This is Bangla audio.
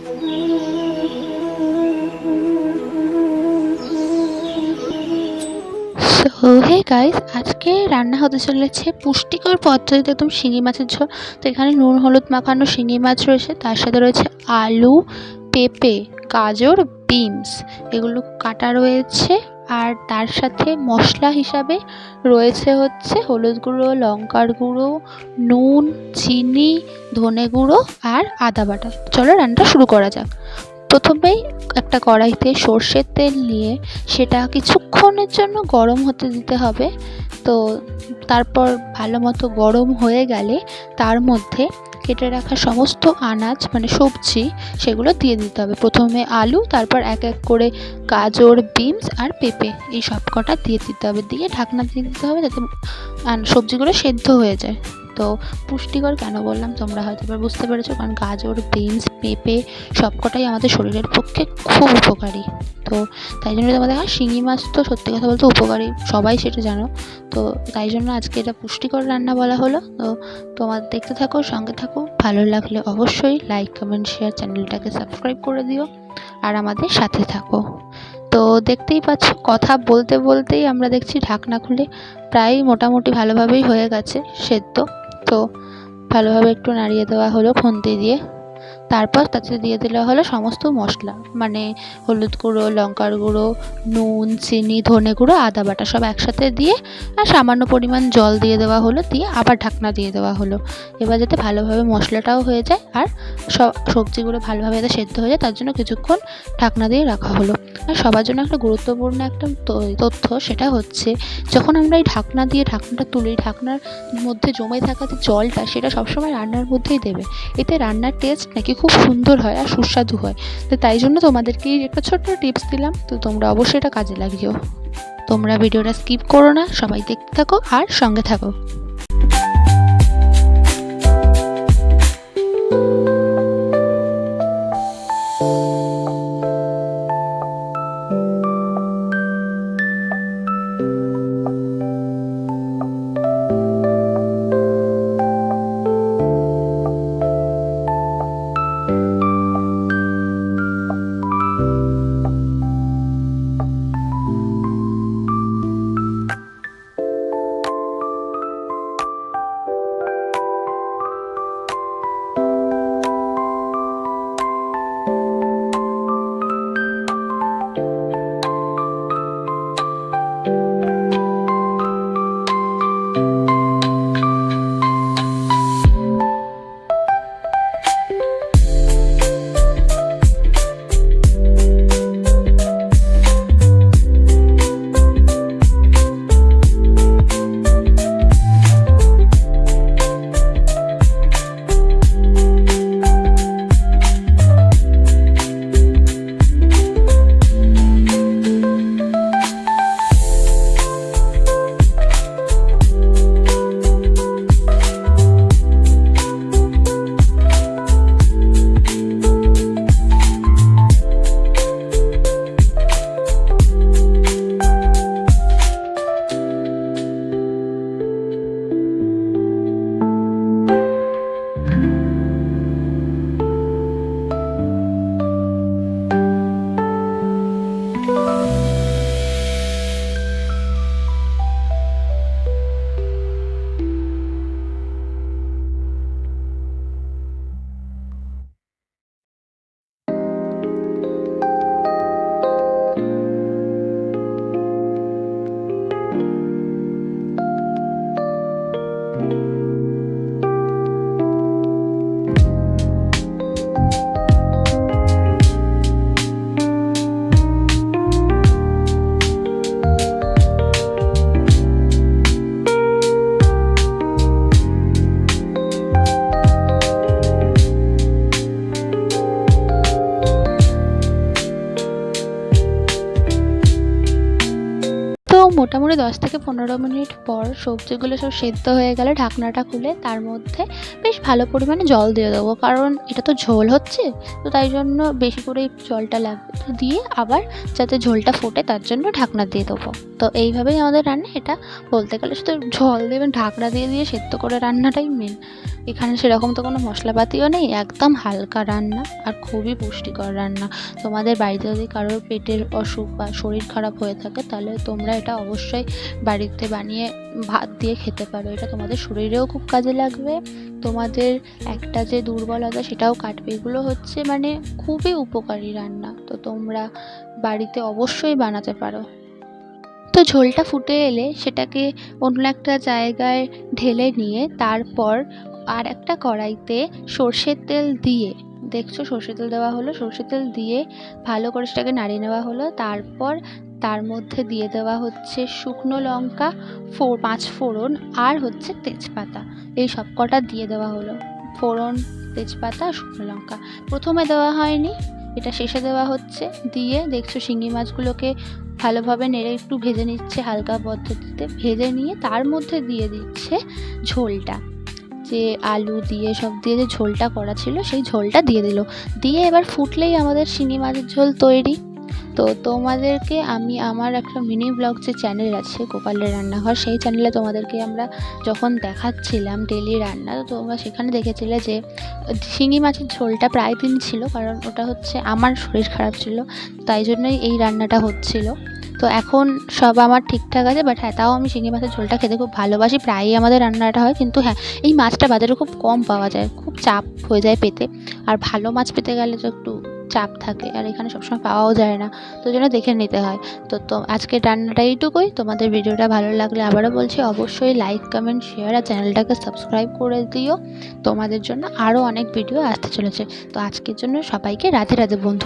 সো হে গাইস, আজকে রান্না হতে চলেছে পুষ্টিকর পদ্ধতিতে একদম শিঙি মাছের ঝোল। তো এখানে নুন হলুদ মাখানো শিঙি মাছ রয়েছে, তার সাথে রয়েছে আলু, পেঁপে, গাজর, বিনস, এগুলো কাটা রয়েছে। আর তার সাথে মশলা হিসাবে রয়েছে হচ্ছে হলুদ গুঁড়ো, লঙ্কার গুঁড়ো, নুন, চিনি, ধনে গুঁড়ো আর আদা বাটা। চলো রান্নাটা শুরু করা যাক। প্রথমেই একটা কড়াইতে সর্ষের তেল নিয়ে সেটা কিছুক্ষণের জন্য গরম হতে দিতে হবে। তো তারপর ভালো মতো গরম হয়ে গেলে তার মধ্যে কেটে রাখা সমস্ত আনাজ মানে সবজি সেগুলো দিয়ে দিতে হবে। প্রথমে আলু, তারপর এক এক করে গাজর, বিনস আর পেঁপে, এই সব কটা দিয়ে দিতে হবে। দিয়ে ঢাকনা দিয়ে দিতে হবে যাতে সবজিগুলো সেদ্ধ হয়ে যায়। তো পুষ্টিকর কেন বললাম তোমরা হয়তো এবার বুঝতে পেরেছো, কারণ গাজর, বিনস, পেঁপে সবকটাই আমাদের শরীরের পক্ষে খুব উপকারী। তো তাই জন্য তোমাদের শিঙি মাছ তো সত্যি কথা বলতে উপকারী, সবাই সেটা জানো। তো তাই জন্য আজকে এটা পুষ্টিকর রান্না বলা হলো। তো তোমার দেখতে থাকো, সঙ্গে থাকো। ভালো লাগলে অবশ্যই লাইক, কমেন্ট, শেয়ার, চ্যানেলটাকে সাবস্ক্রাইব করে দিও আর আমাদের সাথে থাকো। তো দেখতেই পাচ্ছ, কথা বলতে বলতেই আমরা দেখছি ঢাকনা খুলে প্রায় মোটামুটি ভালোভাবেই হয়ে গেছে সেদ্ধ। তো ভালোভাবে একটু নাড়িয়ে দেওয়া হলো খুন্তি দিয়ে। তারপর তাতে দিয়ে দেওয়া হলো সমস্ত মশলা, মানে হলুদ গুঁড়ো, লঙ্কার গুঁড়ো, নুন, চিনি, ধনে গুঁড়ো, আদা বাটা সব একসাথে দিয়ে আর সামান্য পরিমাণ জল দিয়ে দেওয়া হলো। দিয়ে আবার ঢাকনা দিয়ে দেওয়া হলো। এবার যাতে ভালোভাবে মশলাটাও হয়ে যায় আর সবজিগুলো ভালোভাবে যাতে সেদ্ধ হয়ে যায়, তার জন্য কিছুক্ষণ ঢাকনা দিয়ে রাখা হলো। আর সবার জন্য একটা গুরুত্বপূর্ণ একটা তথ্য, সেটা হচ্ছে যখন আমরা এই ঢাকনা দিয়ে ঢাকনাটা তুলি, ঢাকনার মধ্যে জমে থাকা যে জলটা সেটা সবসময় রান্নার মধ্যেই দেবে। এতে রান্নার টেস্ট নাকি খুব সুন্দর হয় আর সুস্বাদু হয়। তো তাই জন্য তোমাদেরকে একটা ছোট্ট টিপস দিলাম। তো তোমরা অবশ্যই এটা কাজে লাগিও। তোমরা ভিডিওটা স্কিপ করো না, সবাই দেখতে থাকো আর সঙ্গে থাকো। মোটামুটি 10 থেকে 15 মিনিট পর সবজিগুলো সব সেদ্ধ হয়ে গেলে ঢাকনাটা খুলে তার মধ্যে বেশ ভালো পরিমাণে জল দিয়ে দেবো, কারণ এটা তো ঝোল হচ্ছে, তো তাই জন্য বেশি করে জলটা লাগবে। তো দিয়ে আবার যাতে ঝোলটা ফোটে তার জন্য ঢাকনা দিয়ে দেবো। তো এইভাবেই আমাদের রান্না। এটা বলতে গেলে শুধু ঝোল দেবেন, ঢাকনা দিয়ে দিয়ে সেদ্ধ করে রান্নাটাই মেন। এখানে সেরকম তো কোনো মশলাপাতিও নেই, একদম হালকা রান্না আর খুবই পুষ্টিকর রান্না। তোমাদের বাড়িতে যদি কারোর পেটের অসুখ বা শরীর খারাপ হয়ে থাকে তাহলে তোমরা এটা অবশ্যই বাড়িতে বানিয়ে ভাত দিয়ে খেতে পারো। এটা তোমাদের শরীরেও খুব কাজে লাগবে, তোমাদের একটা যে দুর্বলতা সেটাও কাটবে। এগুলো হচ্ছে মানে খুবই উপকারী রান্না, তো তোমরা বাড়িতে অবশ্যই বানাতে পারো। তো ঝোলটা ফুটে এলে সেটাকে অন্য একটা জায়গায় ঢেলে নিয়ে তারপর আর একটা কড়াইতে সর্ষের তেল দিয়ে, দেখছো সর্ষের তেল দেওয়া হলো, সর্ষের তেল দিয়ে ভালো করে সেটাকে নাড়িয়ে নেওয়া হলো। তারপর তার মধ্যে দিয়ে দেওয়া হচ্ছে শুকনো লঙ্কা, 5 ফোড়ন আর হচ্ছে তেজপাতা, এই সব কটা দিয়ে দেওয়া হলো। ফোড়ন, তেজপাতা, শুকনো লঙ্কা প্রথমে দেওয়া হয়নি, এটা শেষে দেওয়া হচ্ছে। দিয়ে দেখছো শিঙি মাছগুলোকে ভালোভাবে নেড়ে একটু ভেজে নিচ্ছে হালকা পদ্ধতিতে, ভেজে নিয়ে তার মধ্যে দিয়ে দিচ্ছে ঝোলটা, যে আলু দিয়ে সব দিয়ে যে ঝোলটা করা ছিল সেই ঝোলটা দিয়ে দিল। দিয়ে এবার ফুটলেই আমাদের শিঙি মাছের ঝোল তৈরি। তো তোমাদেরকে আমি আমার একটা মিনি ব্লগ যে চ্যানেল আছে গোপালের রান্নাঘর, সেই চ্যানেলে তোমাদেরকে আমরা যখন দেখাচ্ছিলাম ডেলি রান্না, তো তোমরা সেখানে দেখেছিলে যে শিঙি মাছের ঝোলটা প্রায় দিন ছিল, কারণ ওটা হচ্ছে আমার শরীর খারাপ ছিল, তাই জন্যই এই রান্নাটা হচ্ছিল। তো এখন সব আমার ঠিকঠাক আছে, বাট হ্যাঁ তাও আমি শিঙি মাছের ঝোলটা খেতে খুব ভালোবাসি, প্রায়ই আমাদের রান্নাটা হয়। কিন্তু হ্যাঁ, এই মাছটা বাজারে খুব কম পাওয়া যায়, খুব চাপ হয়ে যায় পেতে, আর ভালো মাছ পেতে গেলে তো একটু চাপ থাকে, আর এখানে সবসময় পাওয়াও যায় না, তো জন্য দেখে নিতে হয়। তো আজকের রান্নাটা এইটুকুই। তোমাদের ভিডিওটা ভালো লাগলে আবারও বলছি অবশ্যই লাইক, কমেন্ট, শেয়ার আর চ্যানেলটাকে সাবস্ক্রাইব করে দিও। তোমাদের জন্য আরও অনেক ভিডিও আসতে চলেছে। তো আজকের জন্য সবাইকে রাধে রাধে বন্ধু।